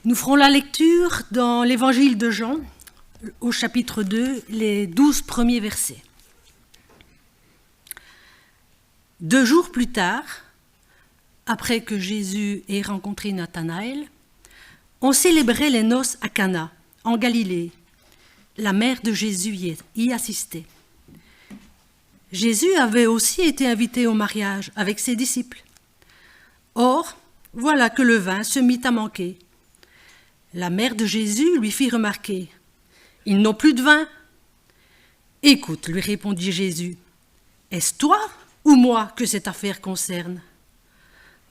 Nous ferons la lecture dans l'évangile de Jean, au chapitre 2, les 12 premiers versets. 2 jours plus tard, après que Jésus ait rencontré Nathanaël, on célébrait les noces à Cana, en Galilée. La mère de Jésus y assistait. Jésus avait aussi été invité au mariage avec ses disciples. Or, voilà que le vin se mit à manquer. La mère de Jésus lui fit remarquer « Ils n'ont plus de vin !»« Écoute, lui répondit Jésus, est-ce toi ou moi que cette affaire concerne ?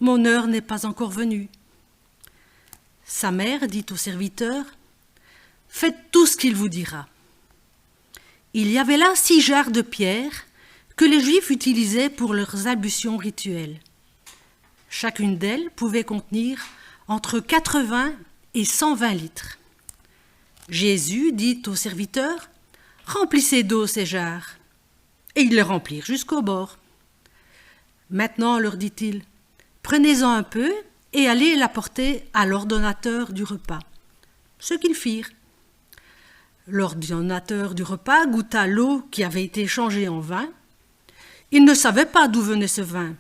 Mon heure n'est pas encore venue. » Sa mère dit au serviteur « Faites tout ce qu'il vous dira. » Il y avait là 6 jarres de pierre que les Juifs utilisaient pour leurs ablutions rituelles. Chacune d'elles pouvait contenir entre 80 et 120 litres. Jésus dit au serviteur « Remplissez d'eau ces jarres. » Et ils les remplirent jusqu'au bord. Maintenant, leur dit-il, prenez-en un peu et allez l'apporter à l'ordonnateur du repas. Ce qu'ils firent. L'ordonnateur du repas goûta l'eau qui avait été changée en vin. Il ne savait pas d'où venait ce vin,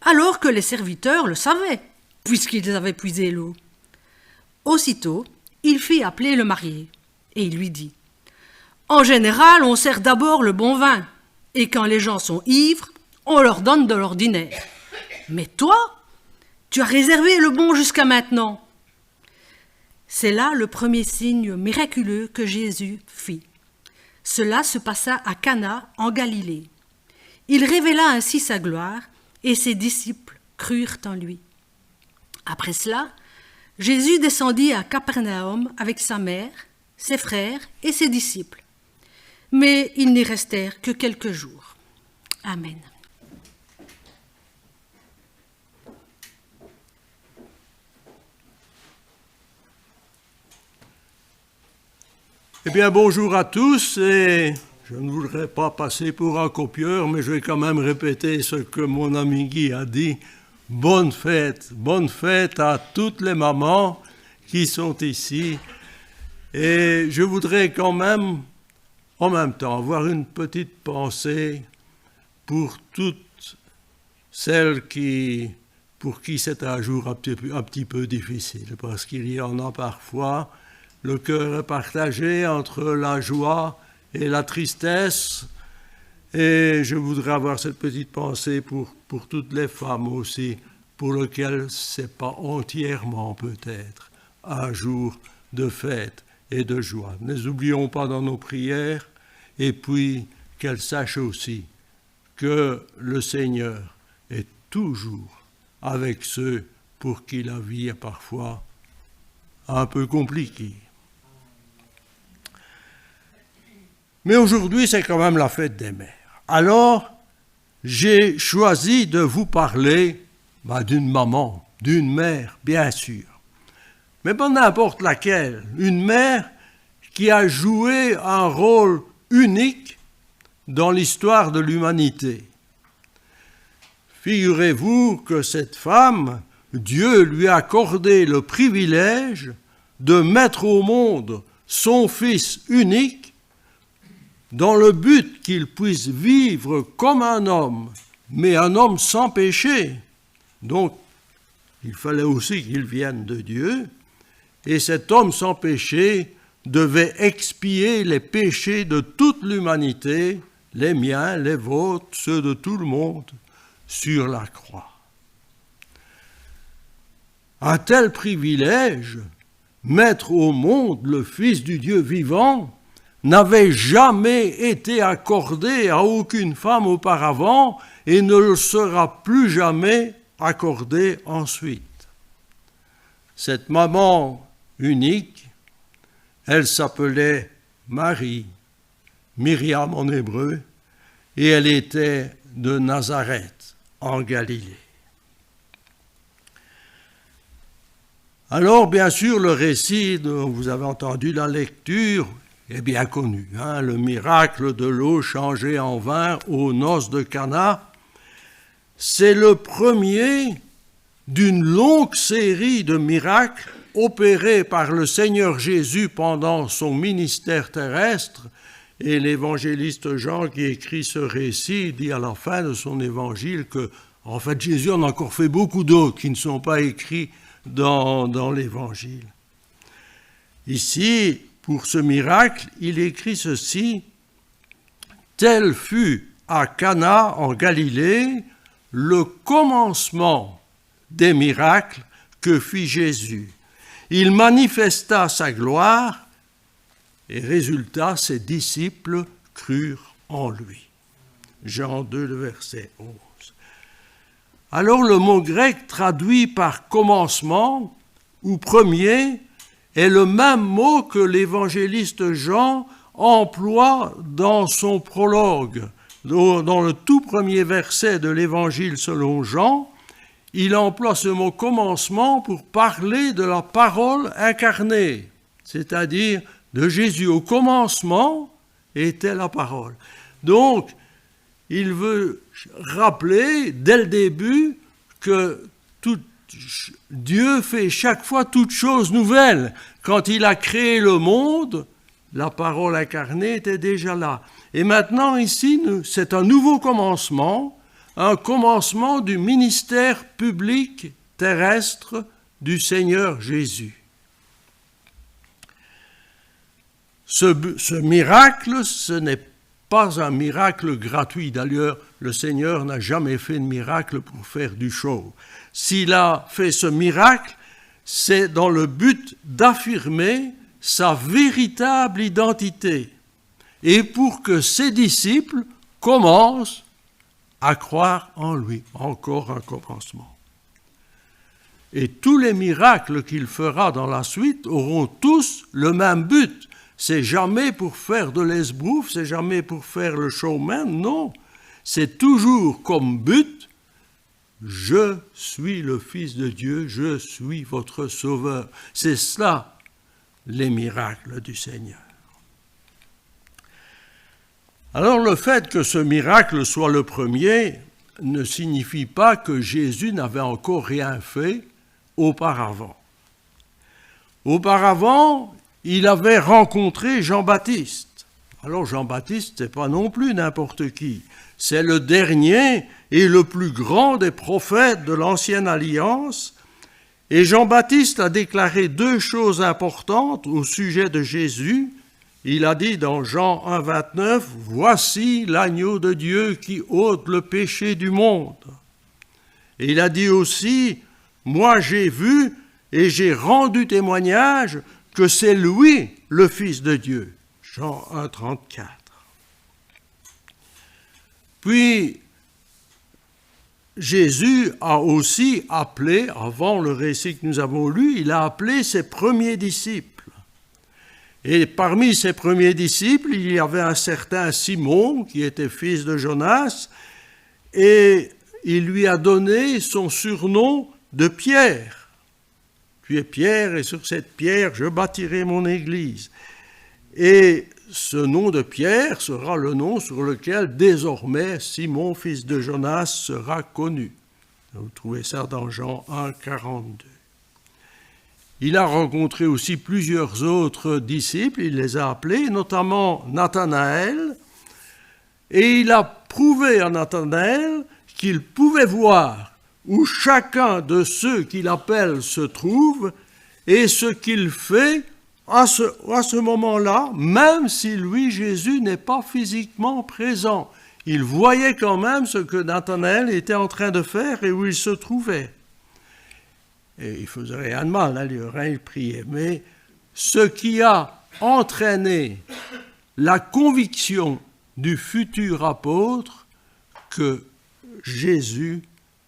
alors que les serviteurs le savaient, puisqu'ils avaient puisé l'eau. Aussitôt, il fit appeler le marié, et il lui dit « En général, on sert d'abord le bon vin, et quand les gens sont ivres, on leur donne de l'ordinaire. Mais toi, tu as réservé le bon jusqu'à maintenant. » C'est là le premier signe miraculeux que Jésus fit. Cela se passa à Cana, en Galilée. Il révéla ainsi sa gloire, et ses disciples crurent en lui. Après cela, Jésus descendit à Capernaum avec sa mère, ses frères et ses disciples. Mais ils n'y restèrent que quelques jours. Amen. Eh bien, bonjour à tous, et je ne voudrais pas passer pour un copieur, mais je vais quand même répéter ce que mon ami Guy a dit. Bonne fête à toutes les mamans qui sont ici. Et je voudrais quand même, en même temps, avoir une petite pensée pour toutes celles pour qui c'est un jour un petit peu difficile, parce qu'il y en a parfois. Le cœur est partagé entre la joie et la tristesse. Et je voudrais avoir cette petite pensée pour toutes les femmes aussi, pour lesquelles ce n'est pas entièrement peut-être un jour de fête et de joie. Ne les oublions pas dans nos prières, et puis qu'elles sachent aussi que le Seigneur est toujours avec ceux pour qui la vie est parfois un peu compliquée. Mais aujourd'hui, c'est quand même la fête des mères. Alors, j'ai choisi de vous parler d'une maman, d'une mère, bien sûr. Mais pas n'importe laquelle. Une mère qui a joué un rôle unique dans l'histoire de l'humanité. Figurez-vous que cette femme, Dieu lui a accordé le privilège de mettre au monde son Fils unique dans le but qu'il puisse vivre comme un homme, mais un homme sans péché. Donc, il fallait aussi qu'il vienne de Dieu, et cet homme sans péché devait expier les péchés de toute l'humanité, les miens, les vôtres, ceux de tout le monde, sur la croix. Un tel privilège, mettre au monde le Fils du Dieu vivant, n'avait jamais été accordé à aucune femme auparavant et ne le sera plus jamais accordé ensuite. Cette maman unique, elle s'appelait Marie, Myriam en hébreu, et elle était de Nazareth, en Galilée. Alors, bien sûr, le récit dont vous avez entendu la lecture est bien connu, le miracle de l'eau changée en vin aux noces de Cana. C'est le premier d'une longue série de miracles opérés par le Seigneur Jésus pendant son ministère terrestre. Et l'évangéliste Jean, qui écrit ce récit, dit à la fin de son évangile que, en fait, Jésus en a encore fait beaucoup d'autres qui ne sont pas écrits dans l'évangile. Ici, pour ce miracle, il écrit ceci: « Tel fut à Cana en Galilée le commencement des miracles que fit Jésus. Il manifesta sa gloire et résultat, ses disciples crurent en lui. » Jean 2, le verset 11. Alors le mot grec traduit par commencement ou premier est le même mot que l'évangéliste Jean emploie dans son prologue. Dans le tout premier verset de l'évangile selon Jean, il emploie ce mot commencement pour parler de la parole incarnée, c'est-à-dire de Jésus. Au commencement était la parole. Donc, il veut rappeler dès le début que Dieu fait chaque fois toute chose nouvelle. Quand il a créé le monde, la parole incarnée était déjà là. Et maintenant, ici, c'est un nouveau commencement, un commencement du ministère public terrestre du Seigneur Jésus. Ce miracle, ce n'est pas un miracle gratuit. D'ailleurs, le Seigneur n'a jamais fait de miracle pour faire du show. S'il a fait ce miracle, c'est dans le but d'affirmer sa véritable identité et pour que ses disciples commencent à croire en lui. Encore un commencement. Et tous les miracles qu'il fera dans la suite auront tous le même but. C'est jamais pour faire de l'esbrouf, c'est jamais pour faire le showman, non. C'est toujours comme but: je suis le Fils de Dieu, je suis votre Sauveur. C'est cela, les miracles du Seigneur. Alors le fait que ce miracle soit le premier ne signifie pas que Jésus n'avait encore rien fait auparavant. Auparavant, il avait rencontré Jean-Baptiste. Alors Jean-Baptiste, ce n'est pas non plus n'importe qui. C'est le dernier et le plus grand des prophètes de l'Ancienne Alliance. Et Jean-Baptiste a déclaré deux choses importantes au sujet de Jésus. Il a dit dans Jean 1, 29, « Voici l'agneau de Dieu qui ôte le péché du monde. » Et il a dit aussi, « Moi j'ai vu et j'ai rendu témoignage que c'est lui le Fils de Dieu. » Jean 1, 34. Puis, Jésus a aussi appelé, avant le récit que nous avons lu, il a appelé ses premiers disciples. Et parmi ses premiers disciples, il y avait un certain Simon, qui était fils de Jonas, et il lui a donné son surnom de Pierre. Tu es Pierre, et sur cette pierre, je bâtirai mon église. Et ce nom de Pierre sera le nom sur lequel désormais Simon, fils de Jonas, sera connu. Vous trouvez ça dans Jean 1, 42. Il a rencontré aussi plusieurs autres disciples, il les a appelés, notamment Nathanaël, et il a prouvé à Nathanaël qu'il pouvait voir où chacun de ceux qu'il appelle se trouve et ce qu'il fait à ce moment-là, même si lui, Jésus, n'est pas physiquement présent. Il voyait quand même ce que Nathanaël était en train de faire et où il se trouvait. Et il ne faisait rien de mal, hein, il priait. Mais ce qui a entraîné la conviction du futur apôtre que Jésus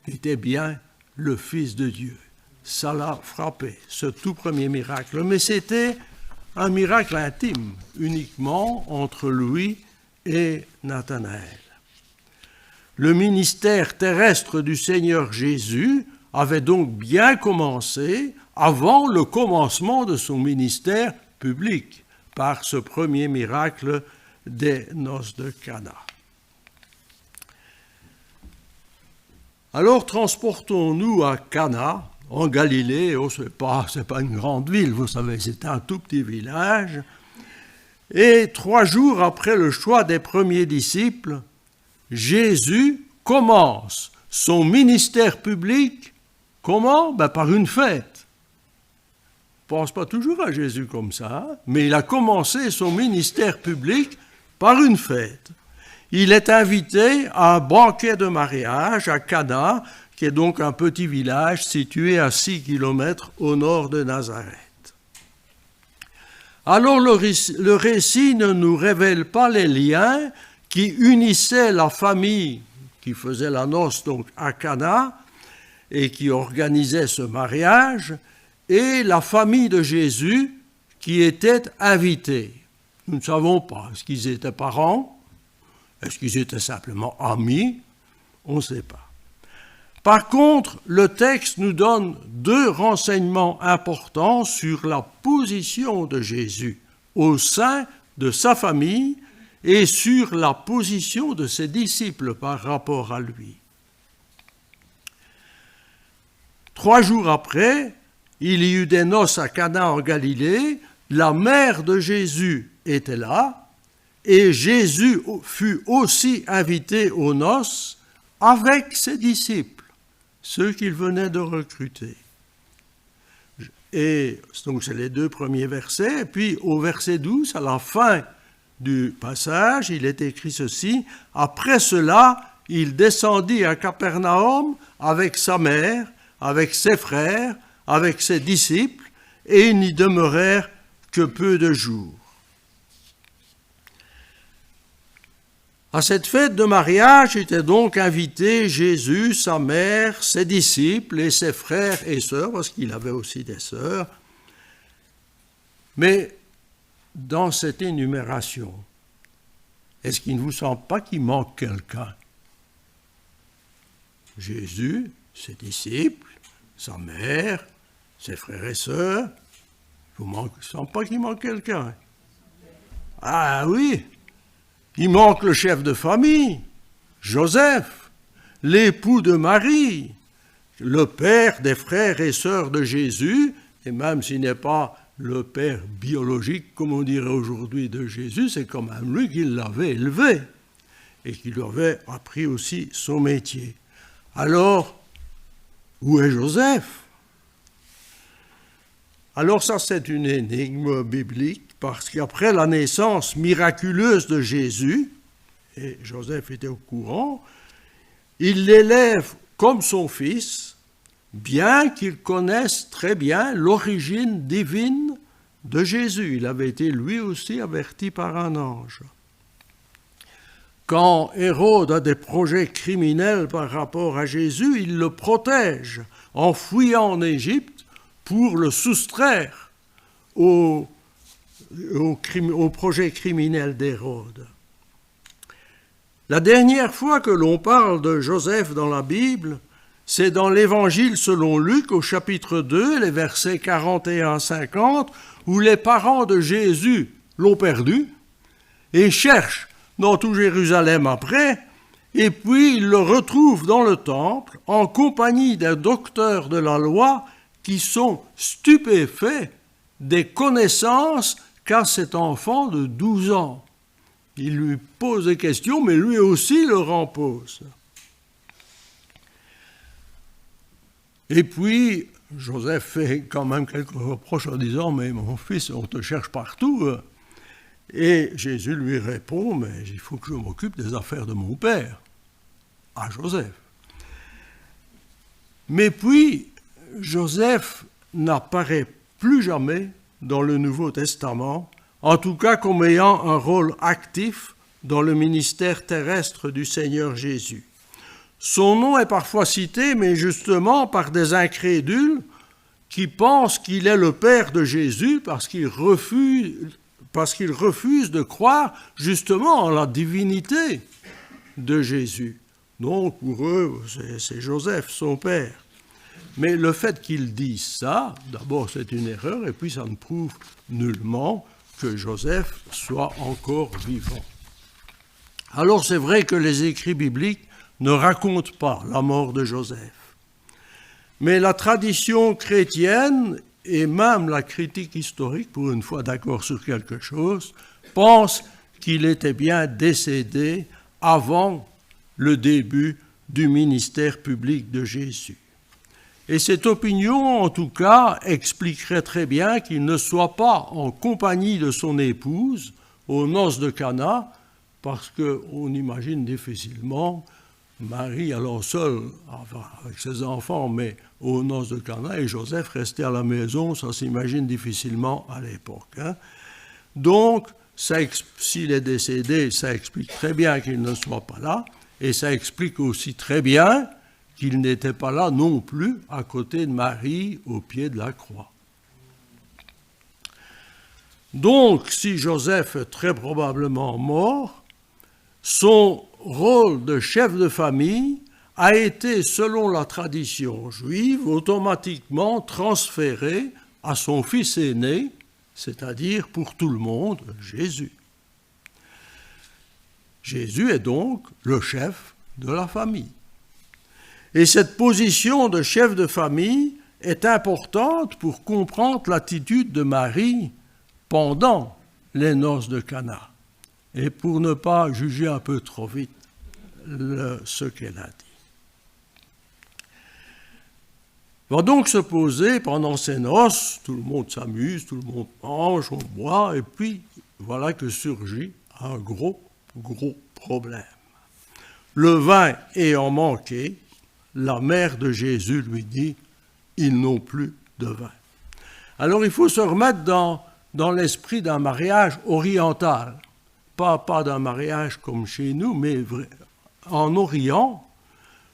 était bien le Fils de Dieu. Ça l'a frappé, ce tout premier miracle. Mais c'était un miracle intime, uniquement entre lui et Nathanaël. Le ministère terrestre du Seigneur Jésus avait donc bien commencé avant le commencement de son ministère public, par ce premier miracle des noces de Cana. Alors transportons-nous à Cana, en Galilée. Oh, c'est pas une grande ville, vous savez, c'est un tout petit village. Et 3 jours après le choix des premiers disciples, Jésus commence son ministère public. Comment? Par une fête. On ne pense pas toujours à Jésus comme ça, mais il a commencé son ministère public par une fête. Il est invité à un banquet de mariage à Cana, qui est donc un petit village situé à 6 kilomètres au nord de Nazareth. Alors le récit ne nous révèle pas les liens qui unissaient la famille qui faisait la noce donc à Cana et qui organisait ce mariage et la famille de Jésus qui était invitée. Nous ne savons pas, est-ce qu'ils étaient parents? Est-ce qu'ils étaient simplement amis? On ne sait pas. Par contre, le texte nous donne 2 renseignements importants sur la position de Jésus au sein de sa famille et sur la position de ses disciples par rapport à lui. 3 jours après, il y eut des noces à Cana en Galilée, la mère de Jésus était là, et Jésus fut aussi invité aux noces avec ses disciples, ceux qu'il venait de recruter. Et donc c'est les 2 premiers versets, et puis au verset 12, à la fin du passage, il est écrit ceci: « Après cela, il descendit à Capernaum avec sa mère, avec ses frères, avec ses disciples, et ils n'y demeurèrent que peu de jours. » À cette fête de mariage étaient donc invités Jésus, sa mère, ses disciples et ses frères et sœurs, parce qu'il avait aussi des sœurs. Mais dans cette énumération, est-ce qu'il ne vous semble pas qu'il manque quelqu'un? Jésus, ses disciples, sa mère, ses frères et sœurs, il ne vous semble pas qu'il manque quelqu'un? Ah oui! Il manque le chef de famille, Joseph, l'époux de Marie, le père des frères et sœurs de Jésus, et même s'il n'est pas le père biologique, comme on dirait aujourd'hui, de Jésus, c'est quand même lui qui l'avait élevé et qui lui avait appris aussi son métier. Alors, où est Joseph? Alors ça, c'est une énigme biblique, parce qu'après la naissance miraculeuse de Jésus, et Joseph était au courant, il l'élève comme son fils, bien qu'il connaisse très bien l'origine divine de Jésus. Il avait été lui aussi averti par un ange. Quand Hérode a des projets criminels par rapport à Jésus, il le protège en fouillant en Égypte pour le soustraire au projet criminel d'Hérode. La dernière fois que l'on parle de Joseph dans la Bible, c'est dans l'Évangile selon Luc au chapitre 2, les versets 41-50, où les parents de Jésus l'ont perdu et cherchent dans tout Jérusalem après, et puis ils le retrouvent dans le temple en compagnie des docteurs de la loi qui sont stupéfaits des connaissances qu'a cet enfant de 12 ans. Il lui pose des questions, mais lui aussi leur en pose. Et puis, Joseph fait quand même quelques reproches en disant « Mais mon fils, on te cherche partout. » Et Jésus lui répond « Mais il faut que je m'occupe des affaires de mon père. » À Joseph. Mais puis, Joseph n'apparaît plus jamais dans le Nouveau Testament, en tout cas comme ayant un rôle actif dans le ministère terrestre du Seigneur Jésus. Son nom est parfois cité, mais justement par des incrédules qui pensent qu'il est le Père de Jésus parce qu'ils refusent de croire justement en la divinité de Jésus. Donc pour eux, c'est Joseph, son père. Mais le fait qu'ils disent ça, d'abord c'est une erreur, et puis ça ne prouve nullement que Joseph soit encore vivant. Alors c'est vrai que les écrits bibliques ne raconte pas la mort de Joseph. Mais la tradition chrétienne et même la critique historique, pour une fois d'accord sur quelque chose, pense qu'il était bien décédé avant le début du ministère public de Jésus. Et cette opinion, en tout cas, expliquerait très bien qu'il ne soit pas en compagnie de son épouse aux noces de Cana, parce qu'on imagine difficilement Marie allant seule avec ses enfants, mais aux noces de Cana, et Joseph restait à la maison, ça s'imagine difficilement à l'époque. Donc, s'il est décédé, ça explique très bien qu'il ne soit pas là, et ça explique aussi très bien qu'il n'était pas là non plus à côté de Marie au pied de la croix. Donc, si Joseph est très probablement mort, son rôle de chef de famille a été, selon la tradition juive, automatiquement transféré à son fils aîné, c'est-à-dire pour tout le monde, Jésus. Jésus est donc le chef de la famille. Et cette position de chef de famille est importante pour comprendre l'attitude de Marie pendant les noces de Cana et pour ne pas juger un peu trop vite ce qu'elle a dit. Va donc se poser pendant ces noces, tout le monde s'amuse, tout le monde mange, on boit, et puis voilà que surgit un gros problème. Le vin ayant manqué, la mère de Jésus lui dit « Ils n'ont plus de vin ». Alors il faut se remettre dans l'esprit d'un mariage oriental, pas d'un mariage comme chez nous, mais en Orient,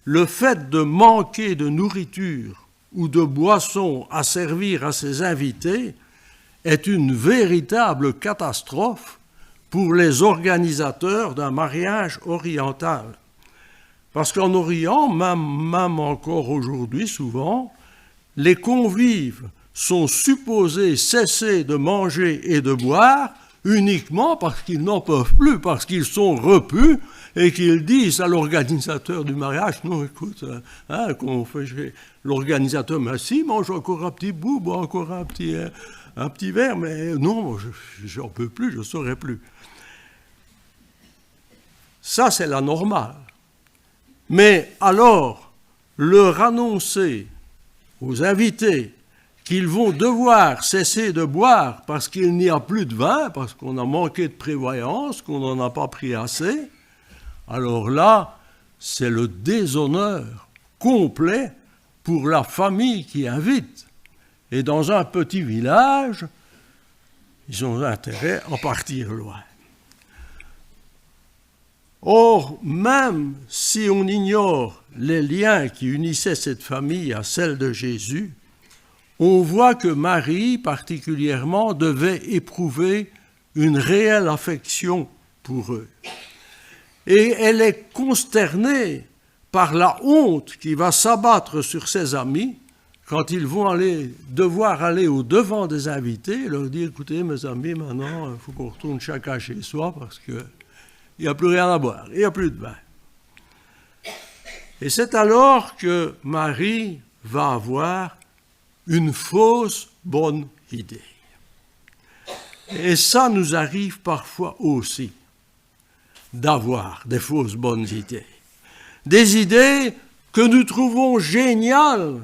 le fait de manquer de nourriture ou de boissons à servir à ses invités est une véritable catastrophe pour les organisateurs d'un mariage oriental. Parce qu'en Orient, même encore aujourd'hui souvent, les convives sont supposés cesser de manger et de boire uniquement parce qu'ils n'en peuvent plus, parce qu'ils sont repus et qu'ils disent à l'organisateur du mariage, non écoute, qu'on fait l'organisateur, mais si, mange encore un petit bout, bois encore un petit verre, mais non, j'en peux plus, je ne saurais plus. Ça, c'est la normale. Mais alors, leur annoncer aux invités qu'ils vont devoir cesser de boire parce qu'il n'y a plus de vin, parce qu'on a manqué de prévoyance, qu'on n'en a pas pris assez, alors là, c'est le déshonneur complet pour la famille qui invite. Et dans un petit village, ils ont intérêt à partir loin. Or, même si on ignore les liens qui unissaient cette famille à celle de Jésus, on voit que Marie, particulièrement, devait éprouver une réelle affection pour eux. Et elle est consternée par la honte qui va s'abattre sur ses amis quand ils vont devoir aller au-devant des invités et leur dire « Écoutez, mes amis, maintenant, il faut qu'on retourne chacun chez soi parce que il n'y a plus rien à boire, il n'y a plus de vin. » Et c'est alors que Marie va avoir une fausse bonne idée. Et ça nous arrive parfois aussi, d'avoir des fausses bonnes idées. Des idées que nous trouvons géniales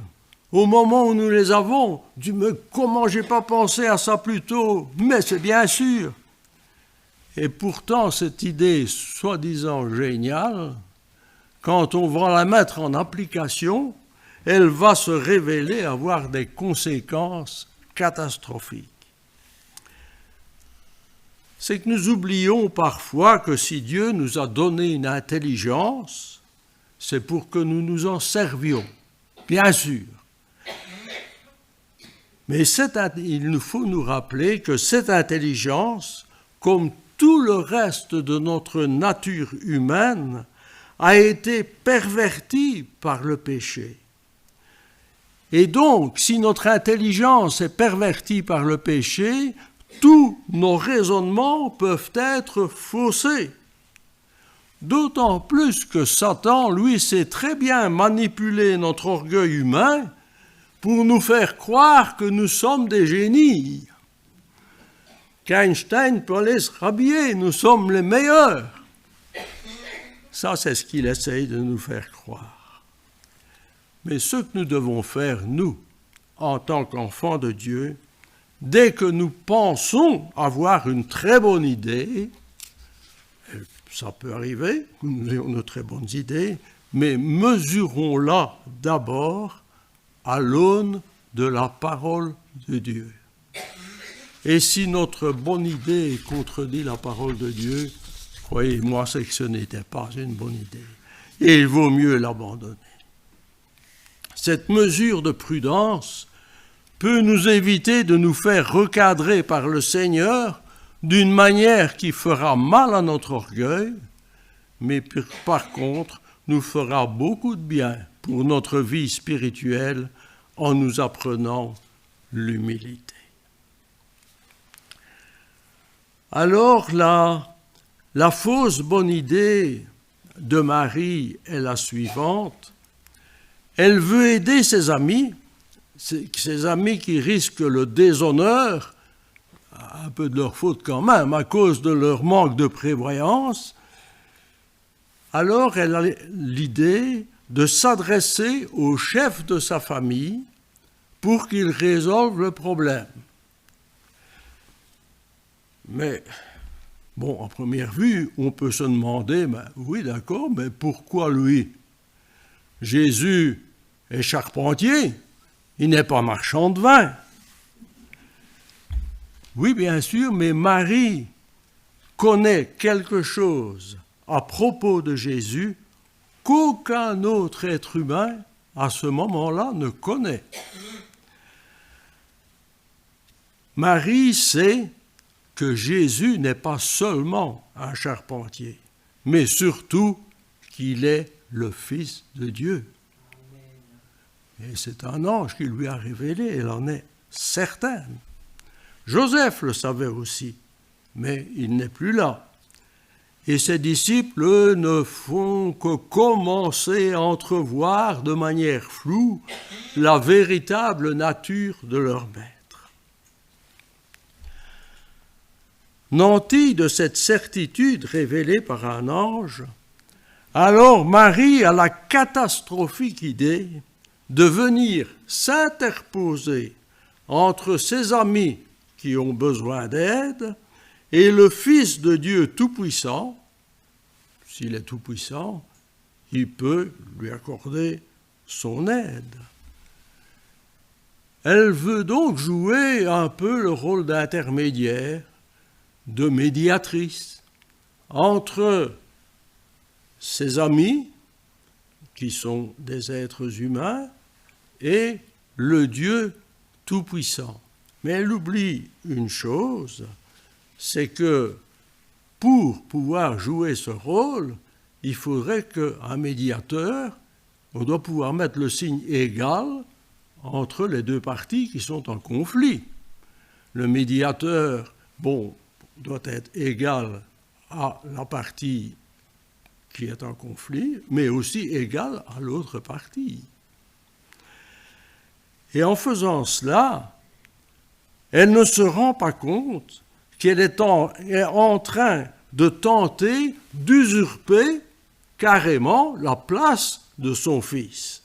au moment où nous les avons. « Mais comment j'ai pas pensé à ça plus tôt ?» Mais c'est bien sûr. Et pourtant, cette idée soi-disant géniale, quand on va la mettre en application, elle va se révéler avoir des conséquences catastrophiques. C'est que nous oublions parfois que si Dieu nous a donné une intelligence, c'est pour que nous nous en servions, bien sûr. Mais il nous faut nous rappeler que cette intelligence, comme tout le reste de notre nature humaine, a été pervertie par le péché. Et donc, si notre intelligence est pervertie par le péché, tous nos raisonnements peuvent être faussés. d'autant plus que Satan, lui, sait très bien manipuler notre orgueil humain pour nous faire croire que nous sommes des génies. Qu'Einstein peut aller se rhabiller, nous sommes les meilleurs. Ça, c'est ce qu'il essaye de nous faire croire. Mais ce que nous devons faire, nous, en tant qu'enfants de Dieu, dès que nous pensons avoir une très bonne idée, ça peut arriver, nous ayons de très bonnes idées, mais mesurons-la d'abord à l'aune de la parole de Dieu. Et si notre bonne idée contredit la parole de Dieu, croyez-moi, c'est que ce n'était pas une bonne idée. Et il vaut mieux l'abandonner. Cette mesure de prudence peut nous éviter de nous faire recadrer par le Seigneur d'une manière qui fera mal à notre orgueil, mais par contre nous fera beaucoup de bien pour notre vie spirituelle en nous apprenant l'humilité. Alors la fausse bonne idée de Marie est la suivante. Elle veut aider ses amis qui risquent le déshonneur, un peu de leur faute quand même, à cause de leur manque de prévoyance. Alors elle a l'idée de s'adresser au chef de sa famille pour qu'il résolve le problème. Mais, bon, en première vue, on peut se demander, oui, d'accord, mais pourquoi lui? Jésus est charpentier, il n'est pas marchand de vin. Oui, bien sûr, mais Marie connaît quelque chose à propos de Jésus qu'aucun autre être humain à ce moment-là ne connaît. Marie sait que Jésus n'est pas seulement un charpentier, mais surtout qu'il est le Fils de Dieu. Et c'est un ange qui lui a révélé, elle en est certaine. Joseph le savait aussi, mais il n'est plus là. Et ses disciples ne font que commencer à entrevoir de manière floue la véritable nature de leur maître. Nantie de cette certitude révélée par un ange, alors Marie a la catastrophique idée de venir s'interposer entre ses amis qui ont besoin d'aide et le Fils de Dieu Tout-Puissant. S'il est Tout-Puissant, il peut lui accorder son aide. Elle veut donc jouer un peu le rôle d'intermédiaire, de médiatrice entre ses amis, qui sont des êtres humains, et le Dieu Tout-Puissant. Mais elle oublie une chose, c'est que pour pouvoir jouer ce rôle, il faudrait qu'un médiateur, on doit pouvoir mettre le signe égal entre les deux parties qui sont en conflit. Le médiateur, doit être égal à la partie qui est en conflit, mais aussi égal à l'autre partie. Et en faisant cela, elle ne se rend pas compte qu'elle est en train de tenter d'usurper carrément la place de son fils.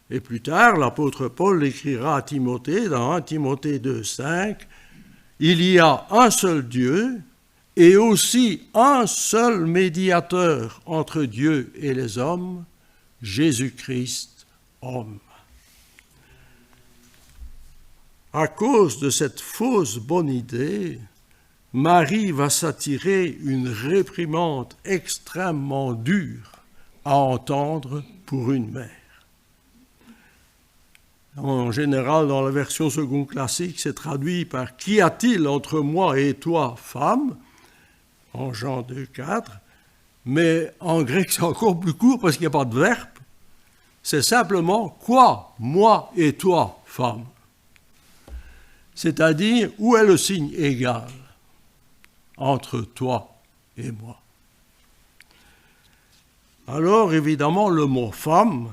Et plus tard, l'apôtre Paul écrira à Timothée, dans 1 Timothée 2,5, « Il y a un seul Dieu et aussi un seul médiateur entre Dieu et les hommes, Jésus-Christ, homme. » À cause de cette fausse bonne idée, Marie va s'attirer une réprimande extrêmement dure à entendre pour une mère. En général, dans la version seconde classique, c'est traduit par « Qu'y a-t-il entre moi et toi, femme ?» en Jean 2,4. Mais en grec, c'est encore plus court parce qu'il n'y a pas de verbe. C'est simplement « Quoi, moi et toi, femme ?» C'est-à-dire, où est le signe égal entre toi et moi? Alors évidemment le mot femme,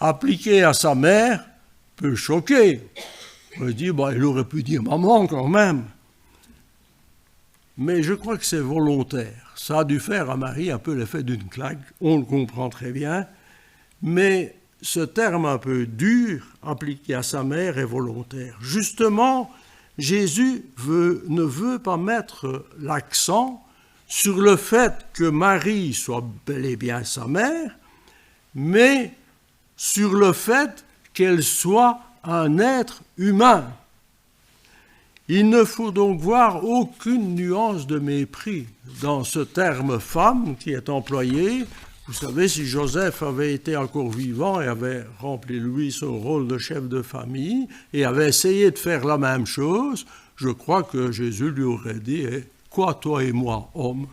appliqué à sa mère, peut choquer. On se dit, il aurait pu dire maman quand même. Mais je crois que c'est volontaire. Ça a dû faire à Marie un peu l'effet d'une claque, on le comprend très bien, mais ce terme un peu dur, appliqué à sa mère, est volontaire. Justement, Jésus ne veut pas mettre l'accent sur le fait que Marie soit bel et bien sa mère, mais sur le fait qu'elle soit un être humain. Il ne faut donc voir aucune nuance de mépris dans ce terme « femme » qui est employé. Vous savez, si Joseph avait été encore vivant et avait rempli, lui, son rôle de chef de famille et avait essayé de faire la même chose, je crois que Jésus lui aurait dit « Quoi, toi et moi, homme ?»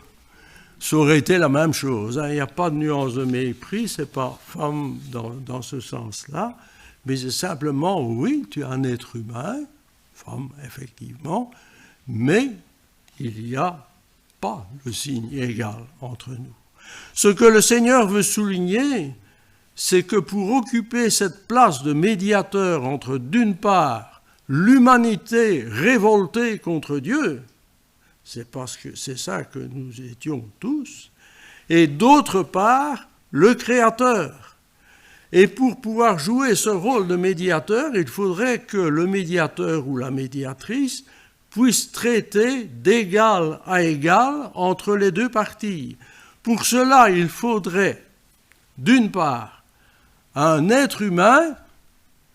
Ça aurait été la même chose. Il n'y a pas de nuance de mépris, ce n'est pas « femme » dans ce sens-là, mais c'est simplement « oui, tu es un être humain ». Femme, effectivement, mais il n'y a pas le signe égal entre nous. Ce que le Seigneur veut souligner, c'est que pour occuper cette place de médiateur entre, d'une part, l'humanité révoltée contre Dieu, c'est parce que c'est ça que nous étions tous, et d'autre part, le Créateur. Et pour pouvoir jouer ce rôle de médiateur, il faudrait que le médiateur ou la médiatrice puisse traiter d'égal à égal entre les deux parties. Pour cela, il faudrait, d'une part, un être humain,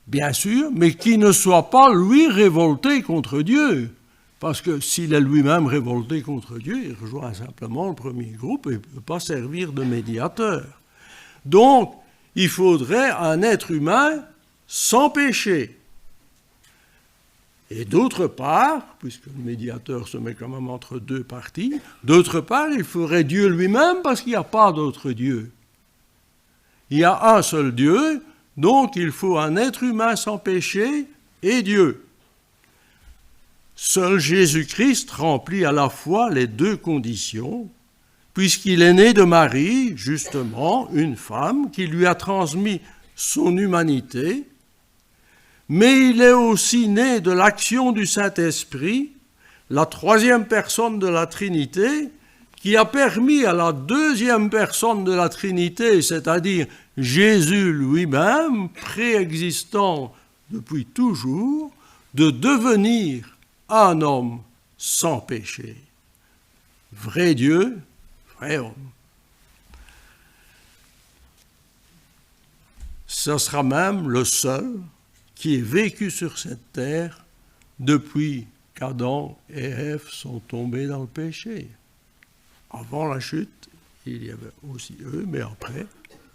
bien sûr, mais qui ne soit pas, lui, révolté contre Dieu. Parce que s'il est lui-même révolté contre Dieu, il rejoint simplement le premier groupe et ne peut pas servir de médiateur. Donc, il faudrait un être humain sans péché. Et d'autre part, puisque le médiateur se met quand même entre deux parties, d'autre part, il faudrait Dieu lui-même parce qu'il n'y a pas d'autre Dieu. Il y a un seul Dieu, donc il faut un être humain sans péché et Dieu. Seul Jésus-Christ remplit à la fois les deux conditions, puisqu'il est né de Marie, justement, une femme qui lui a transmis son humanité, mais il est aussi né de l'action du Saint-Esprit, la troisième personne de la Trinité, qui a permis à la deuxième personne de la Trinité, c'est-à-dire Jésus lui-même, préexistant depuis toujours, de devenir un homme sans péché. Vrai Dieu, vrai homme. Ce sera même le seul qui ait vécu sur cette terre depuis qu'Adam et Ève sont tombés dans le péché. Avant la chute, il y avait aussi eux, mais après,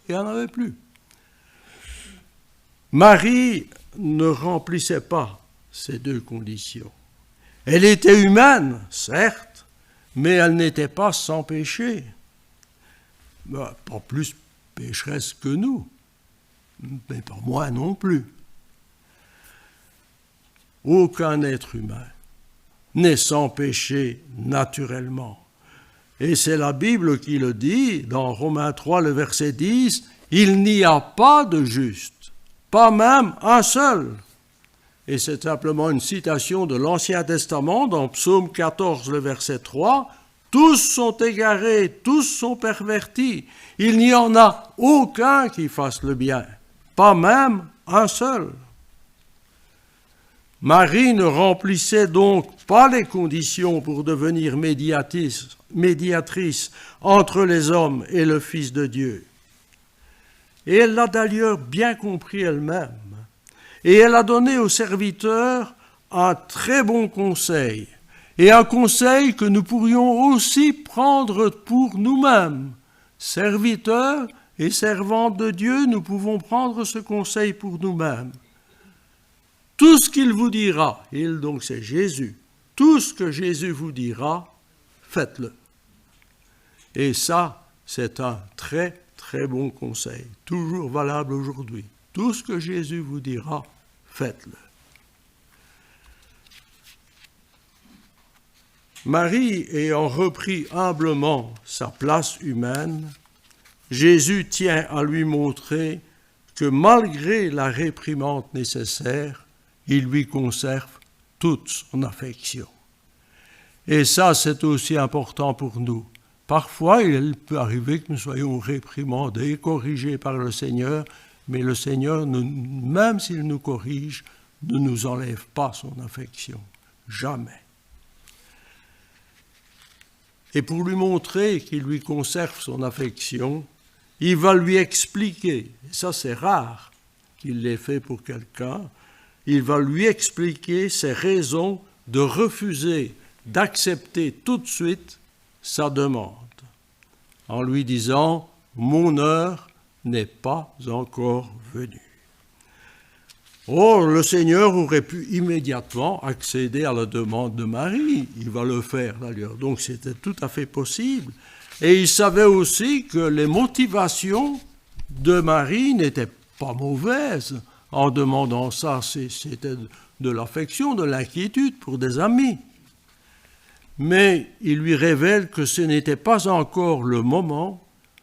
il n'y en avait plus. Marie ne remplissait pas ces deux conditions. Elle était humaine, certes, mais elle n'était pas sans péché. Pas plus pécheresse que nous, mais pas moins non plus. Aucun être humain n'est sans péché naturellement. Et c'est la Bible qui le dit, dans Romains 3, le verset 10, « Il n'y a pas de juste, pas même un seul ». Et c'est simplement une citation de l'Ancien Testament, dans Psaume 14, le verset 3, « Tous sont égarés, tous sont pervertis, il n'y en a aucun qui fasse le bien, pas même un seul ». Marie ne remplissait donc pas les conditions pour devenir médiatrice entre les hommes et le Fils de Dieu. Et elle l'a d'ailleurs bien compris elle-même. Et elle a donné aux serviteurs un très bon conseil, et un conseil que nous pourrions aussi prendre pour nous-mêmes. Serviteurs et servantes de Dieu, nous pouvons prendre ce conseil pour nous-mêmes. Tout ce qu'il vous dira, il donc c'est Jésus, tout ce que Jésus vous dira, faites-le. Et ça, c'est un très, très bon conseil, toujours valable aujourd'hui. Tout ce que Jésus vous dira, faites-le. Marie ayant repris humblement sa place humaine, Jésus tient à lui montrer que malgré la réprimande nécessaire, il lui conserve toute son affection. Et ça, c'est aussi important pour nous. Parfois, il peut arriver que nous soyons réprimandés, corrigés par le Seigneur, mais le Seigneur, même s'il nous corrige, ne nous enlève pas son affection. Jamais. Et pour lui montrer qu'il lui conserve son affection, il va lui expliquer, et ça c'est rare qu'il l'ait fait pour quelqu'un, il va lui expliquer ses raisons de refuser d'accepter tout de suite sa demande, en lui disant « Mon heure n'est pas encore venue ». Or, le Seigneur aurait pu immédiatement accéder à la demande de Marie. Il va le faire d'ailleurs, donc c'était tout à fait possible. Et il savait aussi que les motivations de Marie n'étaient pas mauvaises en demandant ça. C'était de l'affection, de l'inquiétude pour des amis. Mais il lui révèle que ce n'était pas encore le moment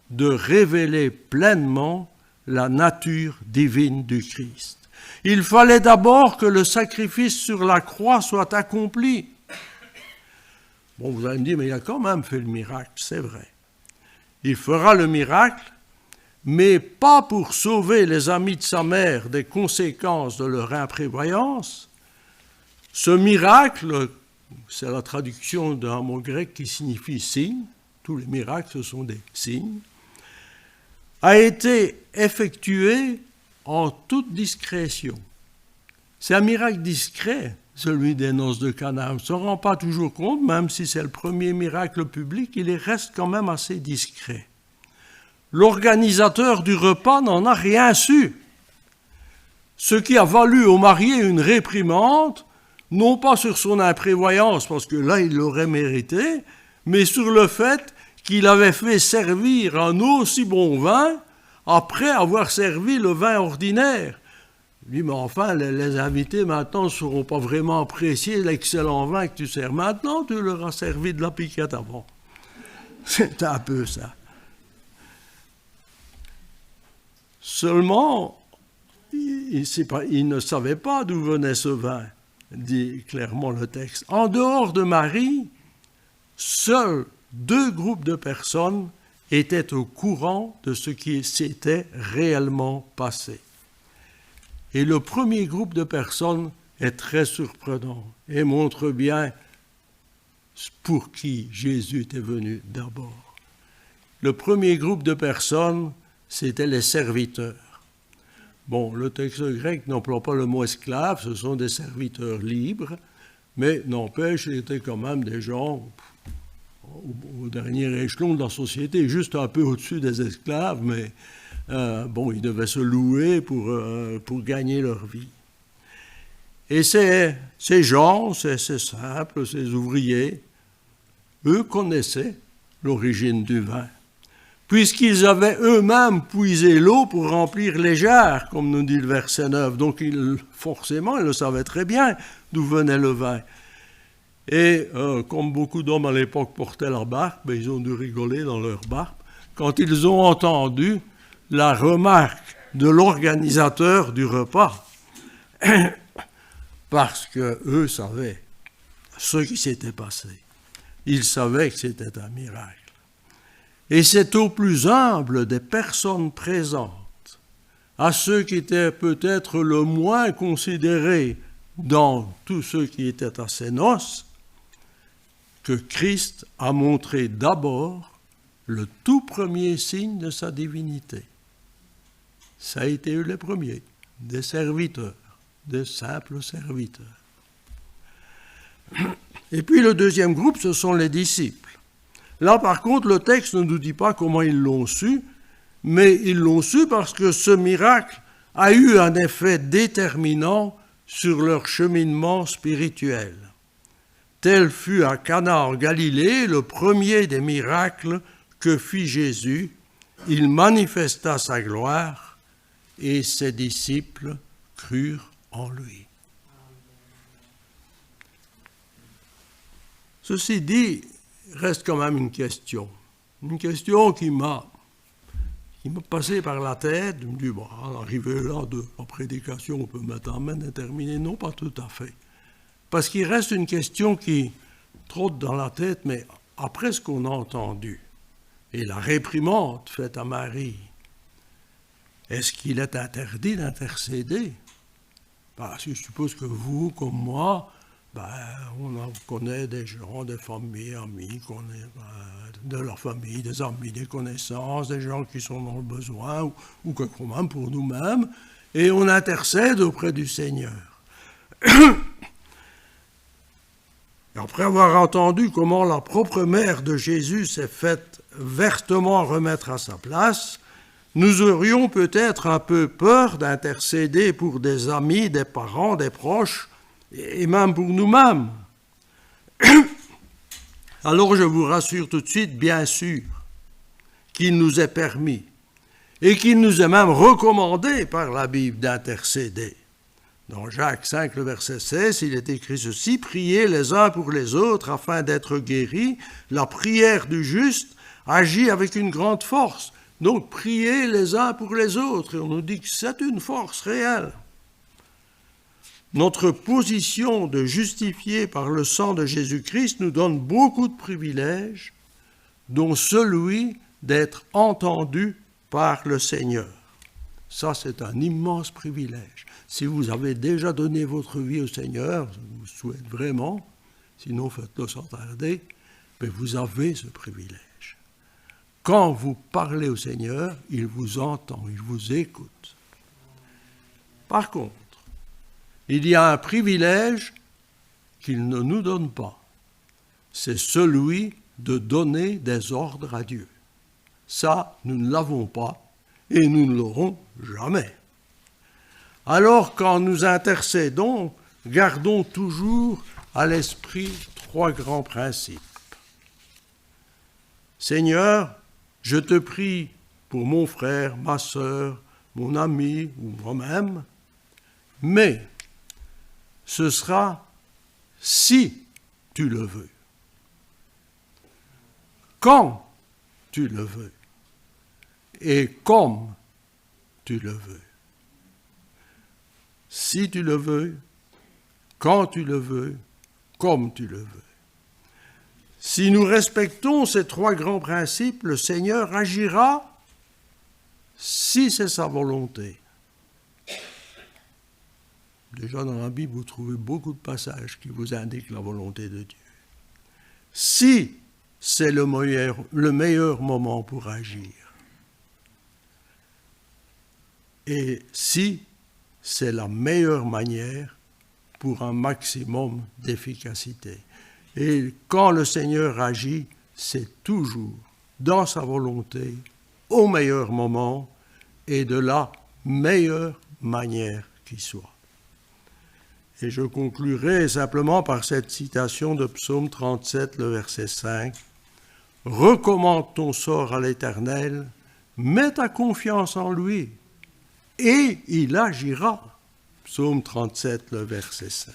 de révéler pleinement la nature divine du Christ. Il fallait d'abord que le sacrifice sur la croix soit accompli. Bon, vous allez me dire, mais il a quand même fait le miracle, c'est vrai. Il fera le miracle, mais pas pour sauver les amis de sa mère des conséquences de leur imprévoyance. Ce miracle, c'est la traduction d'un mot grec qui signifie signe, tous les miracles ce sont des signes, a été effectué en toute discrétion. C'est un miracle discret, celui des noces de Cana. On ne se rend pas toujours compte, même si c'est le premier miracle public, il reste quand même assez discret. L'organisateur du repas n'en a rien su, ce qui a valu au marié une réprimande, non pas sur son imprévoyance, parce que là il l'aurait mérité, mais sur le fait qu'il avait fait servir un aussi bon vin après avoir servi le vin ordinaire. Il dit, mais enfin, les invités maintenant ne sauront pas vraiment apprécier l'excellent vin que tu sers maintenant, tu leur as servi de la piquette avant. C'est un peu ça. Seulement, il ne savait pas d'où venait ce vin, dit clairement le texte. En dehors de Marie, seuls 2 groupes de personnes étaient au courant de ce qui s'était réellement passé. Et le premier groupe de personnes est très surprenant et montre bien pour qui Jésus était venu d'abord. Le premier groupe de personnes, c'était les serviteurs. Bon, le texte grec n'emploie pas le mot esclave, ce sont des serviteurs libres, mais n'empêche, c'était quand même des gens au dernier échelon de la société, juste un peu au-dessus des esclaves, mais ils devaient se louer pour gagner leur vie. Et ces gens, ces simples, ces ouvriers, eux connaissaient l'origine du vin, puisqu'ils avaient eux-mêmes puisé l'eau pour remplir les jarres, comme nous dit le verset 9. Donc forcément, ils le savaient très bien d'où venait le vin. Et comme beaucoup d'hommes à l'époque portaient la barbe, ils ont dû rigoler dans leur barbe quand ils ont entendu la remarque de l'organisateur du repas, parce qu'eux savaient ce qui s'était passé. Ils savaient que c'était un miracle. Et c'est aux plus humbles des personnes présentes, à ceux qui étaient peut-être le moins considérés dans tous ceux qui étaient à ses noces, que Christ a montré d'abord le tout premier signe de sa divinité. Ça a été eux les premiers, des serviteurs, des simples serviteurs. Et puis le deuxième groupe, ce sont les disciples. Là, par contre, le texte ne nous dit pas comment ils l'ont su, mais ils l'ont su parce que ce miracle a eu un effet déterminant sur leur cheminement spirituel. Tel fut à Cana en Galilée le premier des miracles que fit Jésus. Il manifesta sa gloire et ses disciples crurent en lui. Ceci dit, reste quand même une question qui m'a qui me passait par la tête. Je me dis, bon, arrivé là de la prédication, on peut mettre en main et terminer. Non, pas tout à fait. Parce qu'il reste une question qui trotte dans la tête, mais après ce qu'on a entendu, et la réprimande faite à Marie, est-ce qu'il est interdit d'intercéder? Parce que je suppose que vous, comme moi, on connaît des gens, des familles, amis, de leur famille, des amis, des connaissances, des gens qui sont dans le besoin, ou que même pour nous-mêmes, et on intercède auprès du Seigneur. Et après avoir entendu comment la propre mère de Jésus s'est faite vertement remettre à sa place, nous aurions peut-être un peu peur d'intercéder pour des amis, des parents, des proches, et même pour nous-mêmes. Alors je vous rassure tout de suite, bien sûr, qu'il nous est permis, et qu'il nous est même recommandé par la Bible d'intercéder. Dans Jacques 5, le verset 16, il est écrit ceci, « Priez les uns pour les autres afin d'être guéris. La prière du juste agit avec une grande force. » Donc, priez les uns pour les autres. Et on nous dit que c'est une force réelle. Notre position de justifié par le sang de Jésus-Christ nous donne beaucoup de privilèges, dont celui d'être entendu par le Seigneur. Ça, c'est un immense privilège. Si vous avez déjà donné votre vie au Seigneur, je vous souhaite vraiment, sinon faites-le sans tarder, mais vous avez ce privilège. Quand vous parlez au Seigneur, il vous entend, il vous écoute. Par contre, il y a un privilège qu'il ne nous donne pas. C'est celui de donner des ordres à Dieu. Ça, nous ne l'avons pas et nous ne l'aurons jamais. Alors, quand nous intercédons, gardons toujours à l'esprit 3 grands principes. Seigneur, je te prie pour mon frère, ma sœur, mon ami ou moi-même, mais ce sera si tu le veux, quand tu le veux et comme tu le veux. Si tu le veux, quand tu le veux, comme tu le veux. Si nous respectons ces 3 grands principes, le Seigneur agira si c'est sa volonté. Déjà dans la Bible, vous trouvez beaucoup de passages qui vous indiquent la volonté de Dieu. Si c'est le meilleur moment pour agir. Et si c'est la meilleure manière pour un maximum d'efficacité. Et quand le Seigneur agit, c'est toujours dans sa volonté, au meilleur moment et de la meilleure manière qui soit. Et je conclurai simplement par cette citation de Psaume 37, le verset 5. « Recommande ton sort à l'Éternel, mets ta confiance en lui, et il agira. » Psaume 37, le verset 5.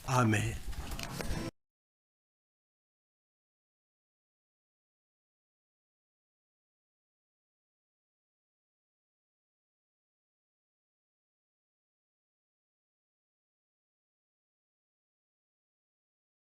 Amen.